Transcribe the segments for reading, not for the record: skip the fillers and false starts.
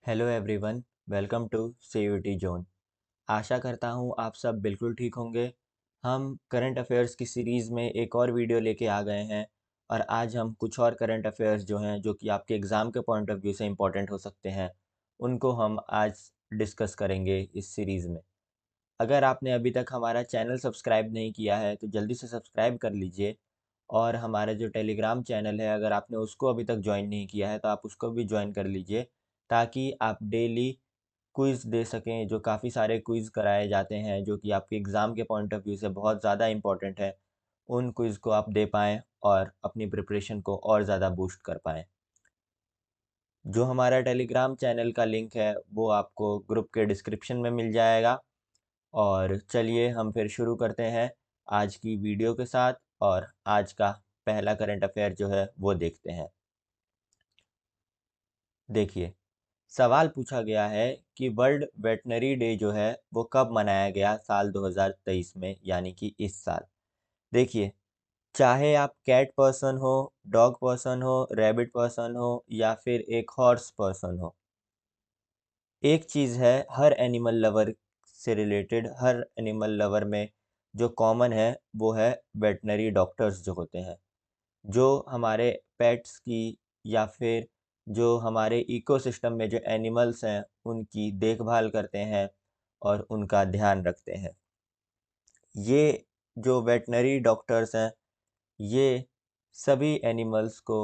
Hello everyone, welcome to CUT zone. आशा करता हूँ आप सब बिल्कुल ठीक होंगे। हम करंट अफेयर्स की सीरीज़ में एक और वीडियो लेके आ गए हैं और आज हम कुछ और करंट अफेयर्स जो हैं जो कि आपके एग्ज़ाम के पॉइंट ऑफ व्यू से इम्पोर्टेंट हो सकते हैं, उनको हम आज डिस्कस करेंगे इस सीरीज़ में। अगर आपने अभी तक हमारा चैनल सब्सक्राइब नहीं किया है तो जल्दी से सब्सक्राइब कर लीजिए और हमारा जो टेलीग्राम चैनल है अगर आपने उसको अभी तक ज्वाइन नहीं किया है तो आप उसको भी ज्वाइन कर लीजिए ताकि आप डेली क्विज़ दे सकें। जो काफ़ी सारे क्विज़ कराए जाते हैं जो कि आपके एग्ज़ाम के पॉइंट ऑफ व्यू से बहुत ज़्यादा इम्पोर्टेंट है, उन क्विज़ को आप दे पाएँ और अपनी प्रिपरेशन को और ज़्यादा बूस्ट कर पाएँ। जो हमारा टेलीग्राम चैनल का लिंक है वो आपको ग्रुप के डिस्क्रिप्शन में मिल जाएगा। और चलिए हम फिर शुरू करते हैं आज की वीडियो के साथ और आज का पहला करंट अफेयर जो है वो देखते हैं। देखिए, सवाल पूछा गया है कि वर्ल्ड वेटनरी डे जो है वो कब मनाया गया साल 2023 में, यानी कि इस साल। देखिए, चाहे आप कैट पर्सन हो, डॉग पर्सन हो, रैबिट पर्सन हो या फिर एक हॉर्स पर्सन हो, एक चीज़ है हर एनिमल लवर से रिलेटेड, हर एनिमल लवर में जो कॉमन है वो है वेटनरी डॉक्टर्स जो होते हैं, जो हमारे पेट्स की या फिर जो हमारे इकोसिस्टम में जो एनिमल्स हैं उनकी देखभाल करते हैं और उनका ध्यान रखते हैं। ये जो वेटनरी डॉक्टर्स हैं, ये सभी एनिमल्स को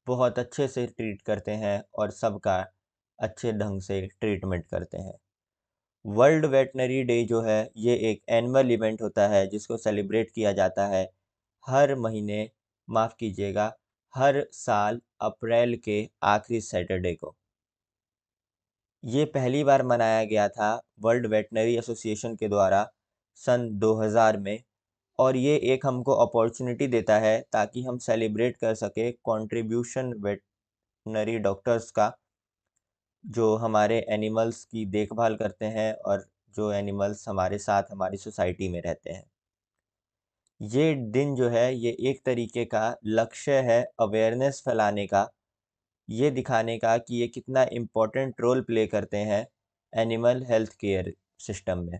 बहुत अच्छे से ट्रीट करते हैं और सबका अच्छे ढंग से ट्रीटमेंट करते हैं। वर्ल्ड वेटनरी डे जो है ये एक एनुअल इवेंट होता है जिसको सेलिब्रेट किया जाता है हर महीने, माफ़ कीजिएगा, हर साल अप्रैल के आखिरी सैटरडे को। ये पहली बार मनाया गया था वर्ल्ड वेटनरी एसोसिएशन के द्वारा सन 2000 में और ये एक हमको अपॉर्चुनिटी देता है ताकि हम सेलिब्रेट कर सकें कंट्रीब्यूशन वेटनरी डॉक्टर्स का, जो हमारे एनिमल्स की देखभाल करते हैं और जो एनिमल्स हमारे साथ हमारी सोसाइटी में रहते हैं। ये दिन जो है ये एक तरीके का लक्ष्य है अवेयरनेस फैलाने का, ये दिखाने का कि ये कितना इम्पोर्टेंट रोल प्ले करते हैं एनिमल हेल्थ केयर सिस्टम में।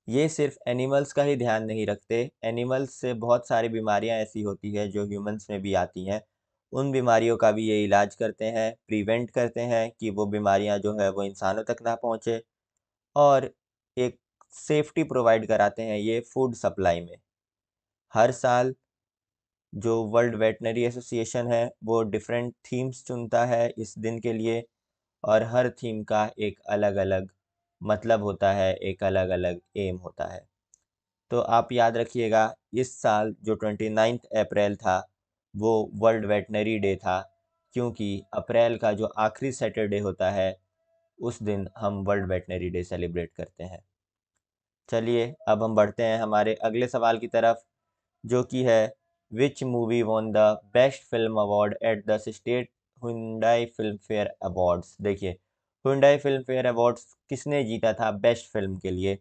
ये सिर्फ एनिमल्स का ही ध्यान नहीं रखते, एनिमल्स से बहुत सारी बीमारियां ऐसी होती है जो ह्यूमंस में भी आती हैं। उन बीमारियों का भी ये इलाज करते हैं, प्रिवेंट करते हैं कि वो बीमारियां जो है वो इंसानों तक ना पहुंचे और एक सेफ्टी प्रोवाइड कराते हैं ये फूड सप्लाई में। हर साल जो वर्ल्ड वेटनरी एसोसिएशन है वो डिफरेंट थीम्स चुनता है इस दिन के लिए और हर थीम का एक अलग-अलग मतलब होता है, एक अलग-अलग एम होता है। तो आप याद रखिएगा, इस साल जो 29 अप्रैल था वो वर्ल्ड वेटनरी डे था, क्योंकि अप्रैल का जो आखिरी सैटरडे होता है उस दिन हम वर्ल्ड वेटनरी डे सेलिब्रेट करते हैं। चलिए अब हम बढ़ते हैं हमारे अगले सवाल की तरफ, जो कि है which movie won the best film award at the state Hyundai film fair awards. देखिए, हुंडई फिल्म फेयर अवार्ड्स किसने जीता था बेस्ट फिल्म के लिए?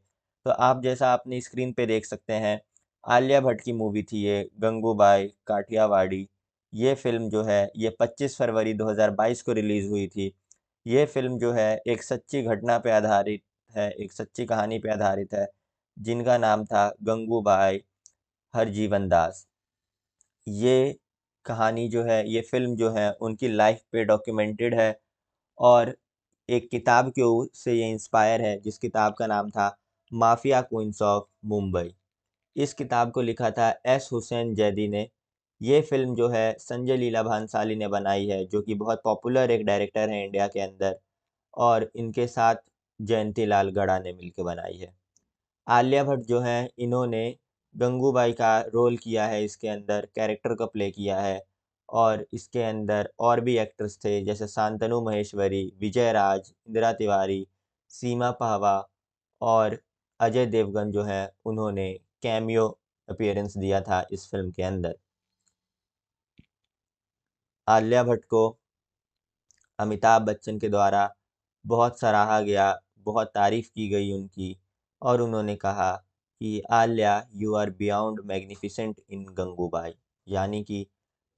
तो आप जैसा अपनी स्क्रीन पे देख सकते हैं, आलिया भट्ट की मूवी थी ये गंगूबाई काठियावाड़ी। ये फिल्म जो है ये 25 फरवरी 2022 को रिलीज़ हुई थी। ये फिल्म जो है एक सच्ची घटना पे आधारित है, एक सच्ची कहानी पे आधारित है, जिनका नाम था गंगूबाई हरजीवन दास। ये कहानी जो है, ये फ़िल्म जो है उनकी लाइफ़ पे डॉक्यूमेंटेड है और एक किताब के ऊ से ये इंस्पायर है जिस किताब का नाम था माफिया क्वींस ऑफ मुंबई। इस किताब को लिखा था एस हुसैन जैदी ने। ये फ़िल्म जो है संजय लीला भंसाली ने बनाई है, जो कि बहुत पॉपुलर एक डायरेक्टर हैं इंडिया के अंदर, और इनके साथ जयंती लाल गड़ा ने मिलके बनाई है। आलिया भट्ट जो हैं इन्होंने गंगूबाई का रोल किया है, इसके अंदर कैरेक्टर को प्ले किया है और इसके अंदर और भी एक्टर्स थे जैसे शांतनु महेश्वरी, विजय राज, इंदिरा तिवारी, सीमा पावा और अजय देवगन जो हैं उन्होंने कैमियो अपीयरेंस दिया था इस फ़िल्म के अंदर। आलिया भट्ट को अमिताभ बच्चन के द्वारा बहुत सराहा गया, बहुत तारीफ़ की गई उनकी और उन्होंने कहा कि Alia you are beyond magnificent in Gangubai, यानी कि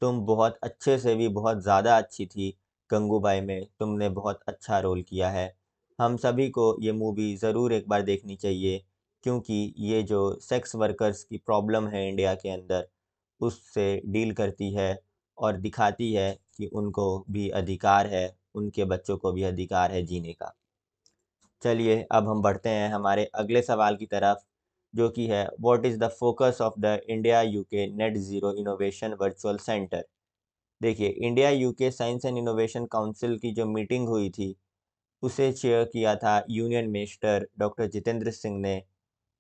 तुम बहुत अच्छे से भी बहुत ज़्यादा अच्छी थी गंगूबाई में तुमने बहुत अच्छा रोल किया है। हम सभी को ये मूवी ज़रूर एक बार देखनी चाहिए, क्योंकि ये जो सेक्स वर्कर्स की प्रॉब्लम है इंडिया के अंदर, उससे डील करती है और दिखाती है कि उनको भी अधिकार है, उनके बच्चों को भी अधिकार है जीने का। चलिए अब हम बढ़ते हैं हमारे अगले सवाल की तरफ, जो कि है what is the focus of the India UK net zero innovation virtual centre. देखिए, India UK science and innovation council की जो मीटिंग हुई थी, उसे चेयर किया था union minister doctor Jitendra Singh ने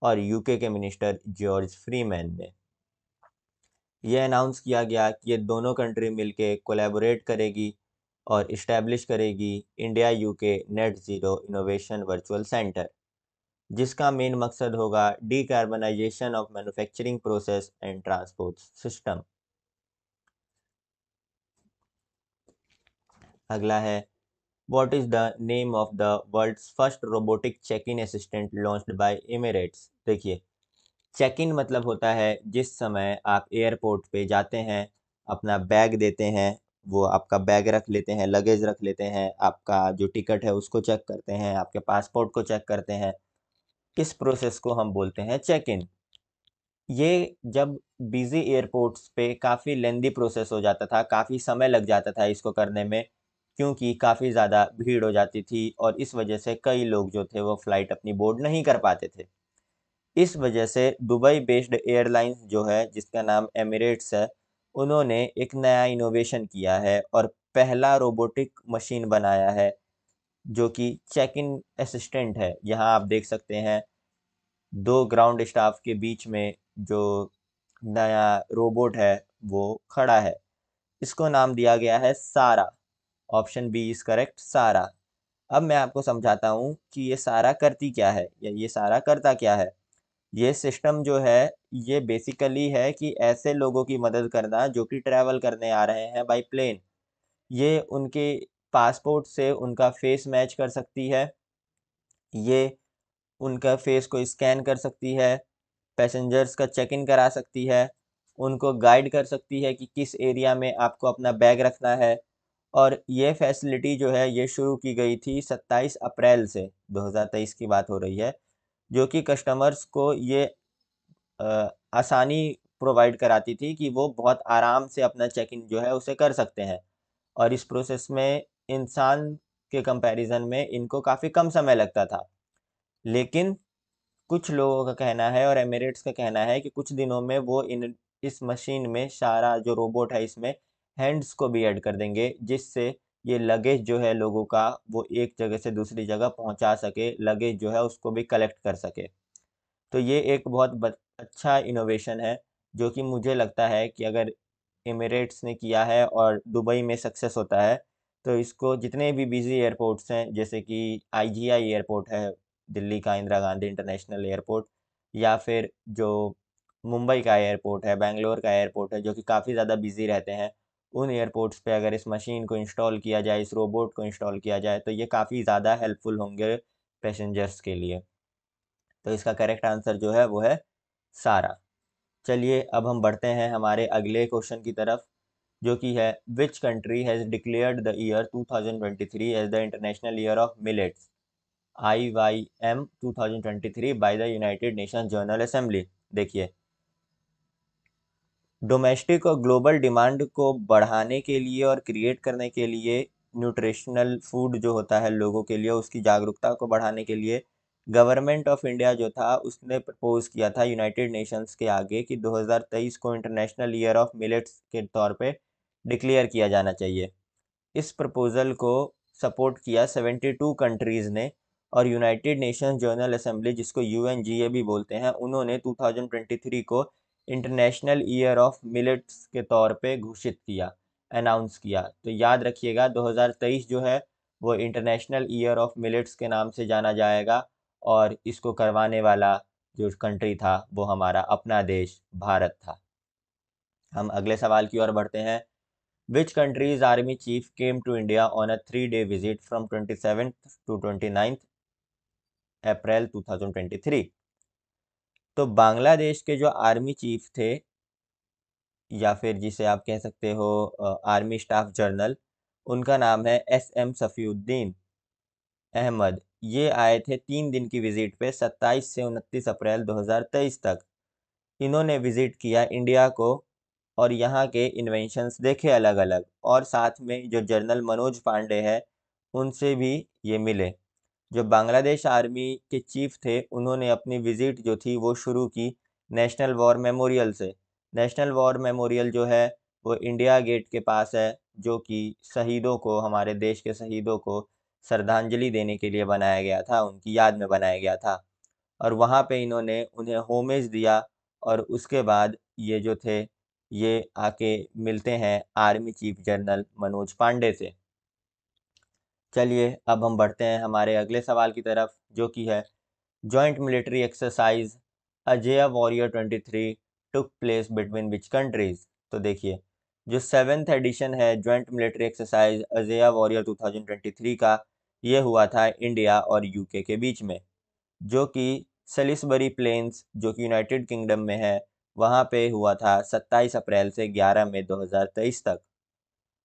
और यूके के मिनिस्टर जॉर्ज फ्रीमैन ने। ये अनाउंस किया गया कि ये दोनों कंट्री मिलके कोलैबोरेट करेगी और इस्टेब्लिश करेगी India UK net zero innovation virtual centre, जिसका मेन मकसद होगा decarbonisation of manufacturing process and transport system. अगला है what is the name of the world's first robotic check in assistant launched by Emirates. देखिए, check in मतलब होता है जिस समय आप एयरपोर्ट पे जाते हैं, अपना बैग देते हैं, वो आपका बैग रख लेते हैं, लगेज रख लेते हैं, आपका जो टिकट है उसको चेक करते हैं, आपके पासपोर्ट को चेक करते हैं। इस प्रोसेस को हम बोलते हैं चेक इन। ये जब बिजी एयरपोर्ट्स पे काफ़ी लेंदी प्रोसेस हो जाता था, काफ़ी समय लग जाता था इसको करने में, क्योंकि काफ़ी ज़्यादा भीड़ हो जाती थी और इस वजह से कई लोग जो थे वो फ्लाइट अपनी बोर्ड नहीं कर पाते थे। इस वजह से दुबई बेस्ड एयरलाइंस जो है, जिसका नाम एमिरेट्स है, उन्होंने एक नया इनोवेशन किया है और पहला रोबोटिक मशीन बनाया है, जो कि चेक इन असिस्टेंट है। यहाँ आप देख सकते हैं 2 ग्राउंड स्टाफ के बीच में जो नया रोबोट है वो खड़ा है। इसको नाम दिया गया है सारा। ऑप्शन बी इज़ करेक्ट, सारा। अब मैं आपको समझाता हूँ कि ये सारा करती क्या है या ये सारा करता क्या है। ये सिस्टम जो है, ये बेसिकली है कि ऐसे लोगों की मदद करना जो कि ट्रैवल करने आ रहे हैं बाय प्लेन। ये उनके पासपोर्ट से उनका फेस मैच कर सकती है, ये उनका फेस को स्कैन कर सकती है, पैसेंजर्स का चेक इन करा सकती है, उनको गाइड कर सकती है कि किस एरिया में आपको अपना बैग रखना है। और ये फैसिलिटी जो है ये शुरू की गई थी 27 अप्रैल से, 2023 की बात हो रही है, जो कि कस्टमर्स को ये आसानी प्रोवाइड कराती थी कि वो बहुत आराम से अपना चेक इन जो है उसे कर सकते हैं। और इस प्रोसेस में इंसान के कंपैरिजन में इनको काफ़ी कम समय लगता था। लेकिन कुछ लोगों का कहना है और एमिरेट्स का कहना है कि कुछ दिनों में वो इन इस मशीन में सारा जो रोबोट है इसमें हैंड्स को भी ऐड कर देंगे, जिससे ये लगेज जो है लोगों का वो एक जगह से दूसरी जगह पहुंचा सके, लगेज जो है उसको भी कलेक्ट कर सके। तो ये एक बहुत अच्छा इनोवेशन है, जो कि मुझे लगता है कि अगर एमिरेट्स ने किया है और दुबई में सक्सेस होता है, तो इसको जितने भी बिजी एयरपोर्ट्स हैं, जैसे कि आईजीआई एयरपोर्ट है, दिल्ली का इंदिरा गांधी इंटरनेशनल एयरपोर्ट, या फिर जो मुंबई का एयरपोर्ट है, बैंगलोर का एयरपोर्ट है, जो कि काफ़ी ज़्यादा बिजी रहते हैं, उन एयरपोर्ट्स पे अगर इस मशीन को इंस्टॉल किया जाए, इस रोबोट को इंस्टॉल किया जाए, तो ये काफ़ी ज़्यादा हेल्पफुल होंगे पैसेंजर्स के लिए। तो इसका करेक्ट आंसर जो है वो है सारा। चलिए अब हम बढ़ते हैं हमारे अगले क्वेश्चन की तरफ, जो कि है which country has declared the year 2023 as the international year of millets, IYM 2023 by the United Nation General Assembly. देखिए, डोमेस्टिक और ग्लोबल डिमांड को बढ़ाने के लिए और क्रिएट करने के लिए, न्यूट्रिशनल फूड जो होता है लोगों के लिए, उसकी जागरूकता को बढ़ाने के लिए, गवर्नमेंट ऑफ इंडिया जो था उसने प्रपोज किया था यूनाइटेड नेशंस के आगे कि 2023 को इंटरनेशनल ईयर ऑफ मिलेट्स के तौर पे डिक्लेयर किया जाना चाहिए। इस प्रपोजल को सपोर्ट किया 72 कंट्रीज़ ने, और यूनाइटेड नेशंस जनरल असेंबली, जिसको यूएनजीए भी बोलते हैं, उन्होंने 2023 को इंटरनेशनल ईयर ऑफ मिलेट्स के तौर पे घोषित किया, अनाउंस किया। तो याद रखिएगा 2023 जो है वो इंटरनेशनल ईयर ऑफ मिलेट्स के नाम से जाना जाएगा, और इसको करवाने वाला जो कंट्री था वो हमारा अपना देश भारत था। हम अगले सवाल की ओर बढ़ते हैं। Which country's army chief came to India on a 3-day visit from 27th to 29th अप्रैल 2023? तो बांग्लादेश के जो आर्मी चीफ थे, या फिर जिसे आप कह सकते हो आर्मी स्टाफ जनरल, उनका नाम है SM सफ़ीउद्दीन अहमद। ये आए थे 3 दिन की विज़िट पे 27 से 29 अप्रैल 2023 तक। इन्होंने विज़िट किया इंडिया को और यहाँ के इन्वेंशंस देखे अलग-अलग, और साथ में जो जनरल मनोज पांडे हैं, उनसे भी ये मिले। जो बांग्लादेश आर्मी के चीफ थे, उन्होंने अपनी विज़िट जो थी वो शुरू की नेशनल वॉर मेमोरियल से। नेशनल वॉर मेमोरियल जो है वो इंडिया गेट के पास है, जो कि शहीदों को, हमारे देश के शहीदों को श्रद्धांजलि देने के लिए बनाया गया था, उनकी याद में बनाया गया था। और वहाँ पे इन्होंने उन्हें होमेज दिया, और उसके बाद ये जो थे, ये आके मिलते हैं army chief General Manoj Pande से। चलिए अब हम बढ़ते हैं हमारे अगले सवाल की तरफ, जो कि है जॉइंट मिलिट्री एक्सरसाइज अजेय warrior 23 took place between which countries. तो देखिए, जो 7th एडिशन है जॉइंट मिलिट्री एक्सरसाइज अजेय वॉरियर 2023 का, ये हुआ था इंडिया और यूके के बीच में, जो कि सलिसबरी प्लेन्स, जो कि यूनाइटेड किंगडम में है, वहाँ पे हुआ था 27 अप्रैल से 11 मई 2023 तक।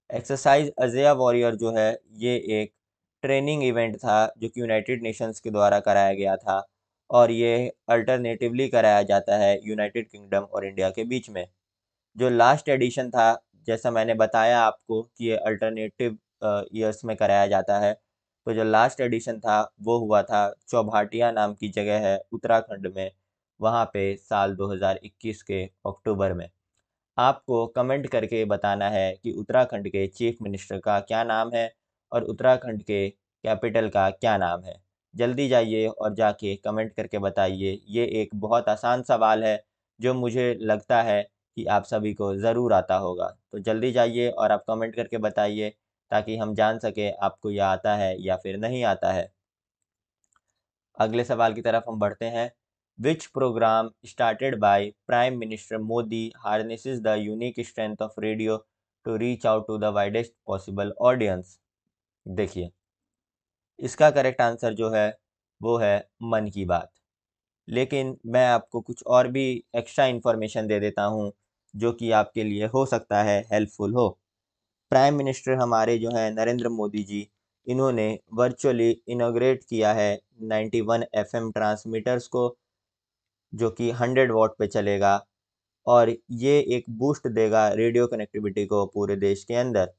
एक्सरसाइज अजेय वॉरियर जो है, ये एक ट्रेनिंग इवेंट था जो कि यूनाइटेड नेशंस के द्वारा कराया गया था, और ये अल्टरनेटिवली कराया जाता है यूनाइटेड किंगडम और इंडिया के बीच में। जो लास्ट एडिशन था, जैसा मैंने बताया आपको कि ये अल्टरनेटिव ईयर्स में कराया जाता है, तो जो लास्ट एडिशन था वो हुआ था चौभाटिया नाम की जगह है उत्तराखंड में, वहाँ पे साल 2021 के अक्टूबर में। आपको कमेंट करके बताना है कि उत्तराखंड के चीफ मिनिस्टर का क्या नाम है और उत्तराखंड के कैपिटल का क्या नाम है। जल्दी जाइए और जाके कमेंट करके बताइए। ये एक बहुत आसान सवाल है, जो मुझे लगता है कि आप सभी को ज़रूर आता होगा। तो जल्दी जाइए और आप कमेंट करके बताइए, ताकि हम जान सकें आपको यह आता है या फिर नहीं आता है। अगले सवाल की तरफ हम बढ़ते हैं। Which programme started by Prime Minister Modi harnesses the unique strength of radio to reach out to the widest possible audience. देखिए, इसका करेक्ट आंसर जो है वो है मन की बात। लेकिन मैं आपको कुछ और भी एक्स्ट्रा इन्फॉर्मेशन दे देता हूँ, जो कि आपके लिए हो सकता है हेल्पफुल हो। प्राइम मिनिस्टर हमारे जो हैं नरेंद्र मोदी जी, इन्होंने वर्चुअली इनॉग्रेट किया है 91 FM ट्रांसमीटर्स को, जो कि 100 वॉट पे चलेगा, और ये एक बूस्ट देगा रेडियो कनेक्टिविटी को पूरे देश के अंदर।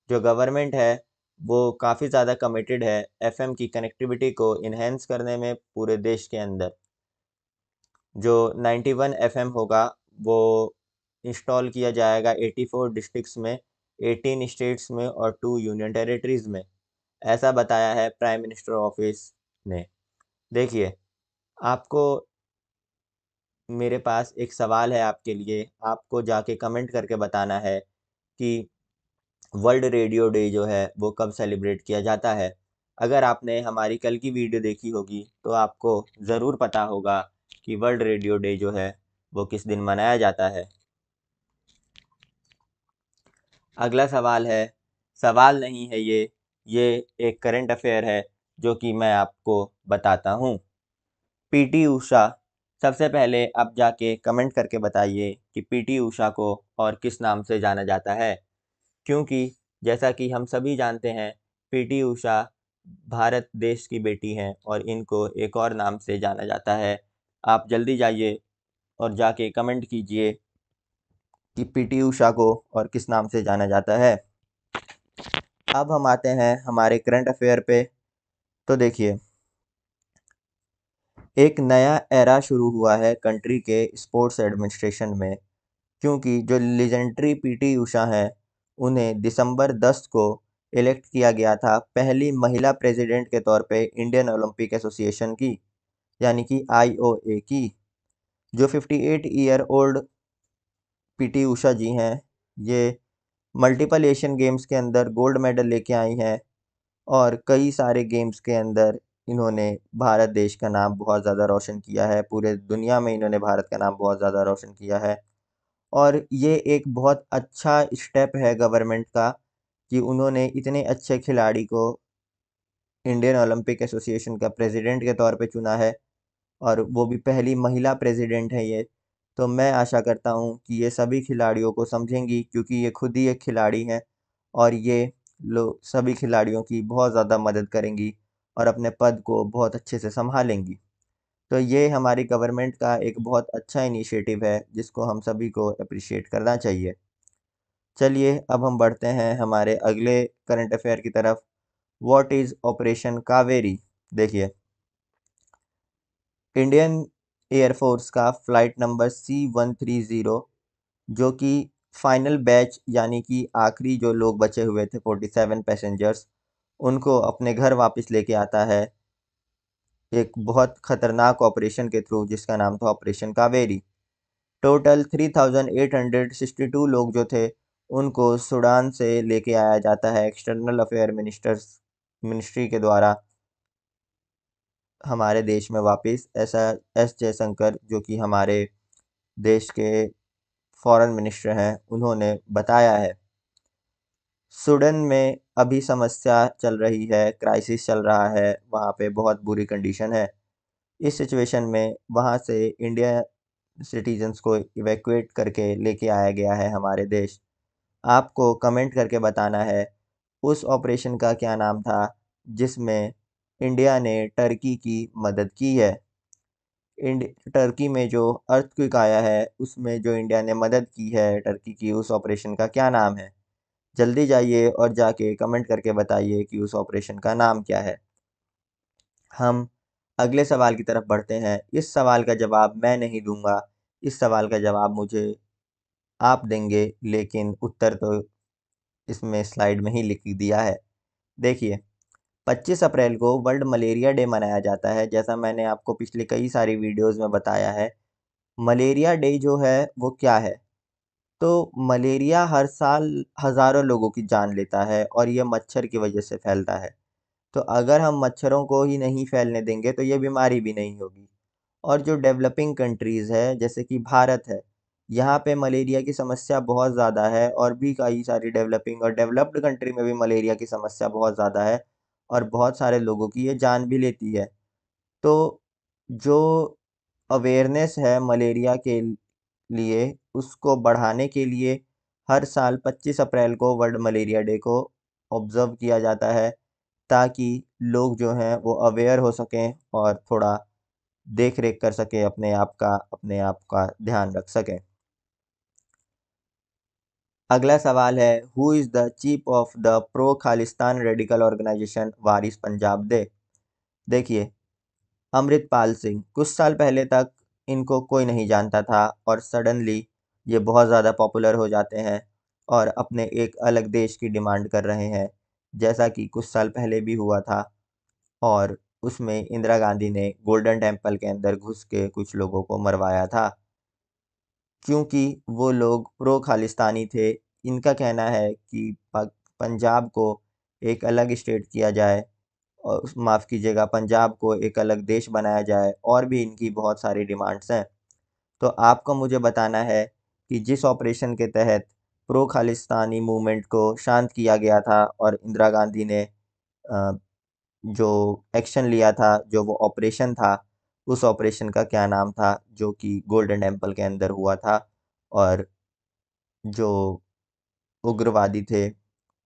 जो गवर्नमेंट है वो काफ़ी ज़्यादा कमिटेड है FM की कनेक्टिविटी को इन्हेंस करने में पूरे देश के अंदर। जो 91 FM होगा वो इंस्टॉल किया जाएगा 84 डिस्ट्रिक्ट्स में, 18 स्टेट्स में और 2 यूनियन टेरिटरीज़ में। ऐसा बताया है प्राइम मिनिस्टर ऑफिस ने। देखिए, आपको, मेरे पास एक सवाल है आपके लिए, आपको जाके कमेंट करके बताना है कि वर्ल्ड रेडियो डे जो है वो कब सेलिब्रेट किया जाता है। अगर आपने हमारी कल की वीडियो देखी होगी तो आपको ज़रूर पता होगा कि वर्ल्ड रेडियो डे जो है वो किस दिन मनाया जाता है। अगला सवाल है, सवाल नहीं है ये एक करंट अफेयर है, जो कि मैं आपको बताता हूँ। पीटी उषा, सबसे पहले आप जाके कमेंट करके बताइए कि पीटी उषा को और किस नाम से जाना जाता है। क्योंकि जैसा कि हम सभी जानते हैं, पीटी उषा भारत देश की बेटी हैं और इनको एक और नाम से जाना जाता है। आप जल्दी जाइए और जाके कमेंट कीजिए कि पीटी उषा को और किस नाम से जाना जाता है। अब हम आते हैं हमारे करंट अफेयर पे। तो देखिए, एक नया एरा शुरू हुआ है कंट्री के स्पोर्ट्स एडमिनिस्ट्रेशन में, क्योंकि जो लेजेंडरी पीटी उषा हैं, उन्हें दिसंबर 10 को इलेक्ट किया गया था पहली महिला प्रेसिडेंट के तौर पे इंडियन ओलंपिक एसोसिएशन की, यानी कि आईओए की। जो 58 ईयर ओल्ड पीटी उषा जी हैं, ये मल्टीपल एशियन गेम्स के अंदर गोल्ड मेडल लेके आई हैं, और कई सारे गेम्स के अंदर इन्होंने भारत देश का नाम बहुत ज़्यादा रोशन किया है। पूरे दुनिया में इन्होंने भारत का नाम बहुत ज़्यादा रोशन किया है, और ये एक बहुत अच्छा स्टेप है गवर्नमेंट का कि उन्होंने इतने अच्छे खिलाड़ी को इंडियन ओलंपिक एसोसिएशन का प्रेसिडेंट के तौर पे चुना है, और वो भी पहली महिला प्रेसिडेंट है ये। तो मैं आशा करता हूँ कि ये सभी खिलाड़ियों को समझेंगी, क्योंकि ये खुद ही एक खिलाड़ी हैं, और ये सभी खिलाड़ियों की बहुत ज़्यादा मदद करेंगी और अपने पद को बहुत अच्छे से संभालेंगी। तो ये हमारी गवर्नमेंट का एक बहुत अच्छा इनिशिएटिव है जिसको हम सभी को अप्रिशिएट करना चाहिए। चलिए अब हम बढ़ते हैं हमारे अगले करंट अफेयर की तरफ। What is operation Kaveri? देखिए, इंडियन एयरफोर्स का फ्लाइट नंबर C-130 जो कि फाइनल बैच यानी कि आखिरी जो लोग बचे हुए थे 47 पैसेंजर्स, उनको अपने घर वापस लेके आता है एक बहुत खतरनाक ऑपरेशन के थ्रू जिसका नाम था ऑपरेशन कावेरी। टोटल 3,862 लोग जो थे उनको सूडान से लेके आया जाता है एक्सटर्नल अफेयर मिनिस्ट्री के द्वारा हमारे देश में वापस। ऐसा एस जयशंकर जो कि हमारे देश के फॉरेन मिनिस्टर हैं उन्होंने बताया है। सूडान में अभी समस्या चल रही है, क्राइसिस चल रहा है, वहाँ पे बहुत बुरी कंडीशन है। इस सिचुएशन में वहाँ से इंडिया सिटीजन्स को इवैक्यूएट करके लेके आया गया है हमारे देश। आपको कमेंट करके बताना है उस ऑपरेशन का क्या नाम था जिसमें इंडिया ने टर्की की मदद की है। टर्की में जो अर्थक्वेक आया है उसमें जो इंडिया ने मदद की है टर्की की, उस ऑपरेशन का क्या नाम है? जल्दी जाइए और जाके कमेंट करके बताइए कि उस ऑपरेशन का नाम क्या है। हम अगले सवाल की तरफ बढ़ते हैं। इस सवाल का जवाब मैं नहीं दूंगा, इस सवाल का जवाब मुझे आप देंगे, लेकिन उत्तर तो इसमें स्लाइड में ही लिख दिया है। देखिए, 25 अप्रैल को वर्ल्ड मलेरिया डे मनाया जाता है। जैसा मैंने आपको पिछले कई सारी वीडियोस में बताया है, मलेरिया डे जो है वो क्या है? तो मलेरिया हर साल हज़ारों लोगों की जान लेता है और ये मच्छर की वजह से फैलता है। तो अगर हम मच्छरों को ही नहीं फैलने देंगे तो ये बीमारी भी नहीं होगी। और जो डेवलपिंग कंट्रीज़ है जैसे कि भारत है, यहाँ पे मलेरिया की समस्या बहुत ज़्यादा है और भी कई सारी डेवलपिंग और डेवलप्ड कंट्री में भी मलेरिया की समस्या बहुत ज़्यादा है और बहुत सारे लोगों की ये जान भी लेती है। तो जो अवेयरनेस है मलेरिया के लिए उसको बढ़ाने के लिए हर साल 25 अप्रैल को वर्ल्ड मलेरिया डे को ऑब्ज़र्व किया जाता है ताकि लोग जो हैं वो अवेयर हो सकें और थोड़ा देख-रेख कर सकें अपने आप का ध्यान रख सकें। अगला सवाल है who is the chief of the pro Khalistan radical organisation Waris Punjab De? देखिए, अमृतपाल सिंह, कुछ साल पहले तक इनको कोई नहीं जानता था और सडनली ये बहुत ज़्यादा पॉपुलर हो जाते हैं और अपने एक अलग देश की डिमांड कर रहे हैं, जैसा कि कुछ साल पहले भी हुआ था और उसमें इंदिरा गांधी ने गोल्डन टेम्पल के अंदर घुस के कुछ लोगों को मरवाया था। क्योंकि वो लोग प्रो खालिस्तानी थे, इनका कहना है कि पंजाब को एक अलग स्टेट किया जाए और माफ़ कीजिएगा पंजाब को एक अलग देश बनाया जाए और भी इनकी बहुत सारी डिमांड्स हैं। तो आपको मुझे बताना है कि जिस ऑपरेशन के तहत प्रो खालिस्तानी मूवमेंट को शांत किया गया था और इंदिरा गांधी ने अ, जो एक्शन लिया था, जो वो ऑपरेशन था, उस ऑपरेशन का क्या नाम था जो कि गोल्डन टेम्पल के अंदर हुआ था और जो उग्रवादी थे,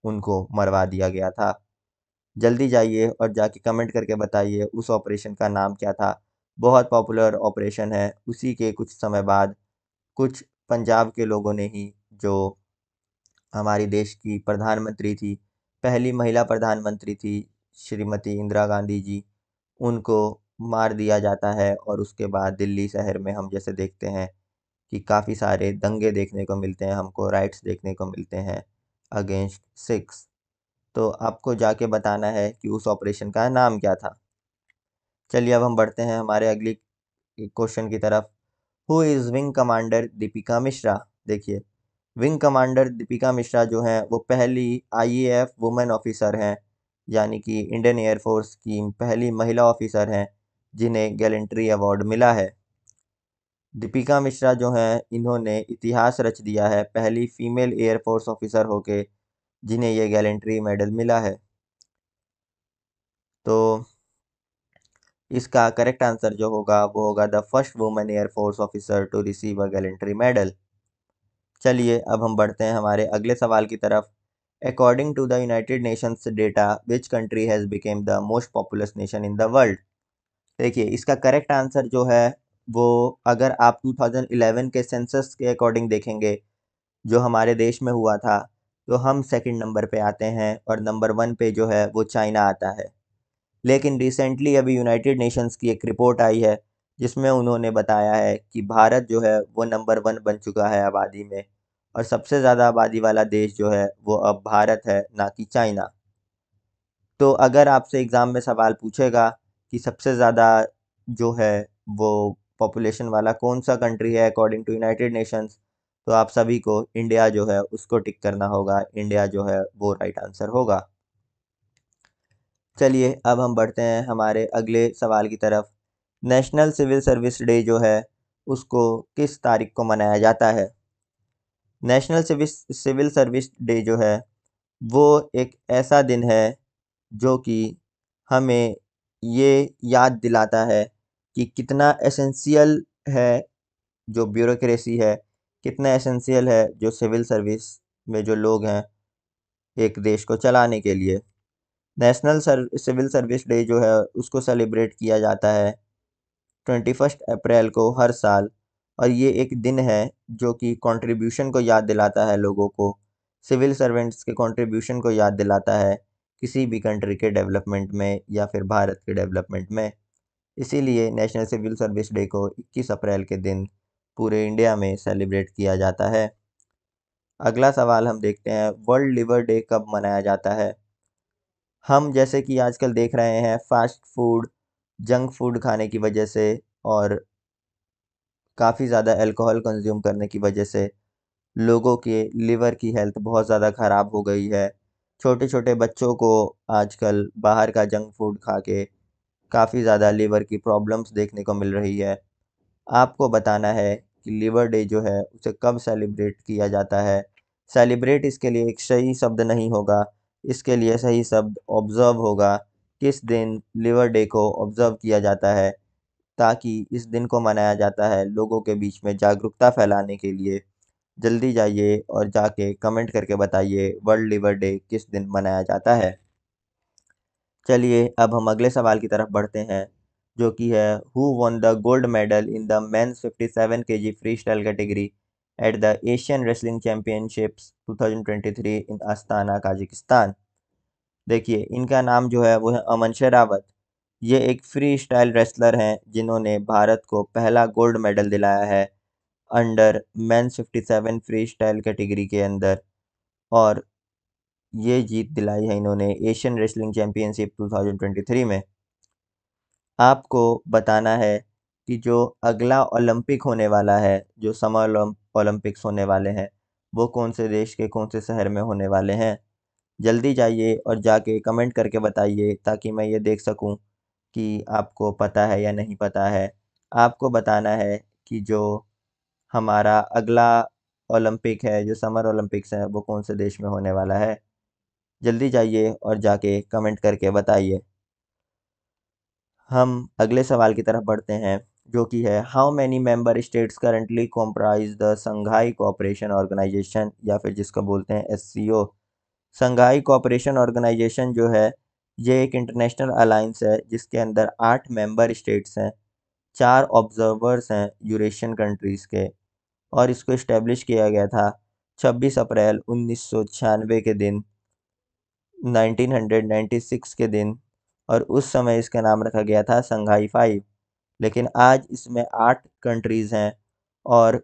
उनको मरवा दिया गया था। जल्दी जाइए और जाके कमेंट करके बताइए उस ऑपरेशन का नाम क्या था? बहुत पॉपुलर ऑपरेशन है। उसी के कुछ समय बाद कुछ पंजाब के लोगों ने ही जो हमारी देश की प्रधानमंत्री थी, पहली महिला प्रधानमंत्री थी श्रीमती इंदिरा गांधी जी, उनको मार दिया जाता है और उसके बाद दिल्ली शहर में हम जैसे देखते हैं कि काफ़ी सारे दंगे देखने को मिलते हैं, हमको राइट्स देखने को मिलते हैं अगेंस्ट सिख्स। तो आपको जाके बताना है कि उस ऑपरेशन का नाम क्या था। चलिए अब हम बढ़ते हैं हमारे अगली क्वेश्चन की तरफ। Who is wing commander Deepika Mishra? देखिए, विंग कमांडर दीपिका मिश्रा जो हैं वो पहली आईएएफ वुमेन ऑफिसर हैं, यानी कि इंडियन एयर फोर्स की पहली महिला ऑफिसर हैं जिन्हें गैलेंट्री अवार्ड मिला है। दीपिका मिश्रा जो हैं इन्होंने इतिहास रच दिया है, पहली फीमेल एयर फोर्स ऑफिसर होके जिन्हें ये गैलेंट्री मेडल मिला है। तो इसका करेक्ट आंसर जो होगा वो होगा the first women air force officer to receive a gallantry medal. चलिए अब हम बढ़ते हैं हमारे अगले सवाल की तरफ। According to the United Nations data, which country has become the most populous nation in the world? देखिए, इसका करेक्ट आंसर जो है वो, अगर आप 2011 के सेंसस के अकॉर्डिंग देखेंगे जो हमारे देश में हुआ था, तो हम सेकंड नंबर पे आते हैं और नंबर 1 पे जो है वो चाइना आता है। लेकिन रिसेंटली अभी यूनाइटेड नेशंस की एक रिपोर्ट आई है जिसमें उन्होंने बताया है कि भारत जो है वो नंबर 1 बन चुका है आबादी में, और सबसे ज़्यादा आबादी वाला देश जो है वो अब भारत है, ना कि चाइना। तो अगर आपसे एग्ज़ाम में सवाल पूछेगा कि सबसे ज़्यादा जो है वो पॉपुलेशन वाला कौन-सा कंट्री है अकॉर्डिंग टू यूनाइटेड नेशंस, तो आप सभी को इंडिया जो है उसको टिक करना होगा। इंडिया जो है वो राइट आंसर होगा। चलिए अब हम बढ़ते हैं हमारे अगले सवाल की तरफ। नेशनल सिविल सर्विस डे जो है उसको किस तारीख को मनाया जाता है? नेशनल सिविल सर्विस डे जो है वो एक ऐसा दिन है जो कि हमें ये याद दिलाता है कि कितना एसेंशियल है जो ब्यूरोक्रेसी है, कितना एसेंशियल है जो सिविल सर्विस में जो लोग हैं एक देश को चलाने के लिए। नेशनल सिविल सर्विस डे जो है उसको सेलिब्रेट किया जाता है 21 अप्रैल को हर साल, और ये एक दिन है जो कि कंट्रीब्यूशन को याद दिलाता है लोगों को, सिविल सर्वेंट्स के कंट्रीब्यूशन को याद दिलाता है किसी भी कंट्री के डेवलपमेंट में या फिर भारत के डेवलपमेंट में। इसीलिए नेशनल सिविल सर्विस डे को 21 अप्रैल के दिन पूरे इंडिया में सेलिब्रेट किया जाता है। अगला सवाल हम देखते हैं, वर्ल्ड लिवर डे कब मनाया जाता है? हम जैसे कि आजकल देख रहे हैं फास्ट फूड, जंक फूड खाने की वजह से और काफ़ी ज़्यादा अल्कोहल कंज्यूम करने की वजह से लोगों के लिवर की हेल्थ बहुत ज़्यादा ख़राब हो गई है। छोटे-छोटे बच्चों को आजकल बाहर का जंक फूड खा के काफ़ी ज़्यादा लिवर की प्रॉब्लम्स देखने को मिल रही है। आपको बताना है कि लिवर डे जो है उसे कब सेलिब्रेट किया जाता है। सेलिब्रेट इसके लिए एक सही शब्द नहीं होगा, इसके लिए सही शब्द ऑब्ज़र्व होगा। किस दिन लिवर डे को ऑब्ज़र्व किया जाता है, ताकि इस दिन को मनाया जाता है लोगों के बीच में जागरूकता फैलाने के लिए। जल्दी जाइए और जाके कमेंट करके बताइए वर्ल्ड लिवर डे किस दिन मनाया जाता है। चलिए अब हम अगले सवाल की तरफ बढ़ते हैं जो कि है, who won the gold medal in the men's 57 KG free style category at the Asian wrestling championships 2023 in Astana Kazakhstan? देखिए, इनका नाम जो है वो है अमन शेरावत। ये एक फ्री स्टाइल रेसलर हैं जिन्होंने भारत को पहला गोल्ड मेडल दिलाया है under men's 57 free style category के अंदर, और ये जीत दिलाई है इन्होंने एशियन रेसलिंग चैंपियनशिप 2023 में। आपको बताना है कि जो अगला ओलंपिक होने वाला है, जो समर ओलंपिक्स होने वाले हैं, वो कौन से देश के कौन से शहर में होने वाले हैं। जल्दी जाइए और जाके कमेंट करके बताइए ताकि मैं ये देख सकूं कि आपको पता है या नहीं पता है। आपको बताना है कि जो हमारा अगला ओलंपिक है, जो समर ओलंपिक्स है, वो कौन से देश में होने वाला है। जल्दी जाइए और जाके कमेंट करके बताइए। हम अगले सवाल की तरफ बढ़ते हैं जो कि है, how many member states currently comprise the Shanghai Cooperation Organisation, या फिर जिसको बोलते हैं एससीओ। संघाई कोऑपरेशन ऑर्गेनाइजेशन जो है ये एक इंटरनेशनल अलायंस है जिसके अंदर 8 मेंबर स्टेट्स हैं, 4 ऑब्जर्वर्स हैं यूरेशियन कंट्रीज़ के, और इसको इस्टेब्लिश किया गया था 26 अप्रैल 1996 के दिन, 1996 के दिन, और उस समय इसका नाम रखा गया था संघाई 5। लेकिन आज इसमें 8 कंट्रीज़ हैं, और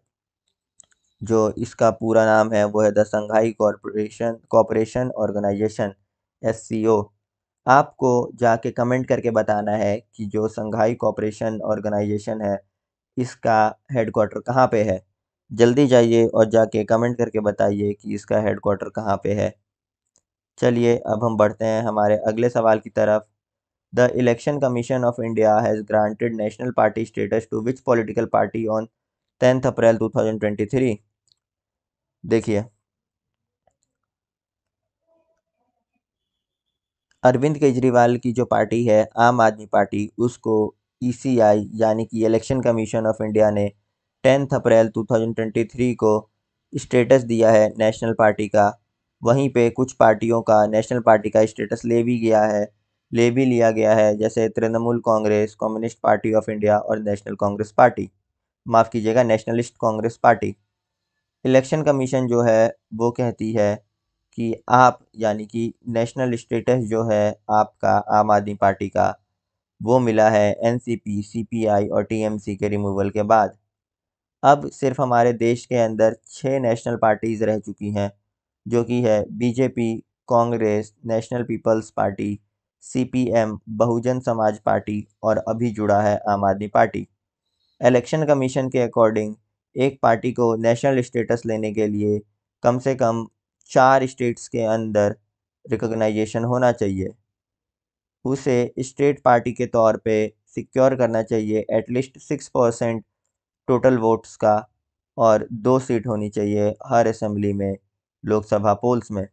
जो इसका पूरा नाम है वो है the Shanghai corporation organisation, SCO. आपको जाके कमेंट करके बताना है कि जो संघाई कॉर्पोरेशन ऑर्गेनाइजेशन है इसका हेडक्वार्टर कहाँ पे है। जल्दी जाइए और जाके कमेंट करके बताइए कि इसका हेडक्वार्टर कहाँ पे है। चलिए अब हम बढ़ते हैं हमारे अगले सवाल की तरफ। The Election Commission of India has granted national party status to which political party on 10 April 2023? देखिए, अरविंद केजरीवाल की जो पार्टी है आम आदमी पार्टी, उसको ईसीआई यानी कि इलेक्शन कमीशन ऑफ इंडिया ने 10 अप्रैल 2023 को स्टेटस दिया है नेशनल पार्टी का, वहीं पे कुछ पार्टियों का नेशनल पार्टी का स्टेटस ले भी लिया गया है, जैसे Trinamool Congress, communist party of India और नेशनल कांग्रेस पार्टी, माफ़ कीजिएगा nationalist Congress party. Election commission जो है वो कहती है कि आप यानी कि नेशनल स्टेटस जो है आपका आम आदमी पार्टी का, वो मिला है एनसीपी, सीपीआई और टीएमसी के रिमूवल के बाद। अब सिर्फ हमारे देश के अंदर 6 नेशनल पार्टीज़ रह चुकी हैं, जो कि है BJP, Congress, National People's Party, CPM, Bahujan Samaj Party और अभी जुड़ा है Aam Aadmi Party. Election Commission के अकॉर्डिंग एक पार्टी को नेशनल स्टेटस लेने के लिए कम से कम 4 स्टेट्स के अंदर रिकॉग्नाइजेशन होना चाहिए। उसे स्टेट पार्टी के तौर पे सिक्योर करना चाहिए एटलीस्ट 6% टोटल वोट्स का, और 2 सीट होनी चाहिए हर असेंबली में, लोकसभा पोल्स में।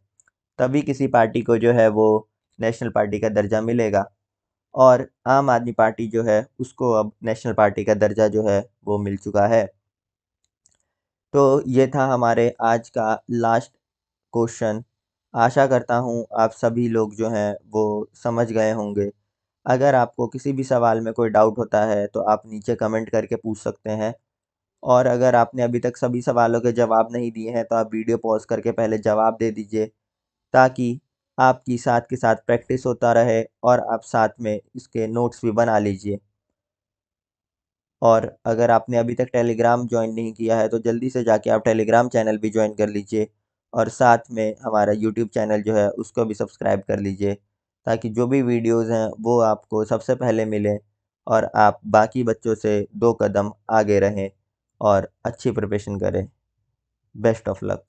तभी किसी पार्टी को जो है वो नेशनल पार्टी का दर्जा मिलेगा, और आम आदमी पार्टी जो है उसको अब नेशनल पार्टी का दर्जा जो है वो मिल चुका है। तो ये था हमारे आज का लास्ट क्वेश्चन। आशा करता हूँ आप सभी लोग जो हैं वो समझ गए होंगे। अगर आपको किसी भी सवाल में कोई डाउट होता है तो आप नीचे कमेंट करके पूछ सकते हैं, और अगर आपने अभी तक सभी सवालों के जवाब नहीं दिए हैं तो आप वीडियो पॉज़ करके पहले जवाब दे दीजिए, ताकि आपकी साथ के साथ प्रैक्टिस होता रहे और आप साथ में इसके नोट्स भी बना लीजिए। और अगर आपने अभी तक टेलीग्राम जॉइन नहीं किया है तो जल्दी से जाके आप टेलीग्राम चैनल भी जॉइन कर लीजिए, और साथ में हमारा यूट्यूब चैनल जो है उसको भी सब्सक्राइब कर लीजिए, ताकि जो भी वीडियोज़ हैं वो आपको सबसे पहले मिलें और आप बाकी बच्चों से 2 कदम आगे रहें और अच्छी प्रिपरेशन करें। Best of luck.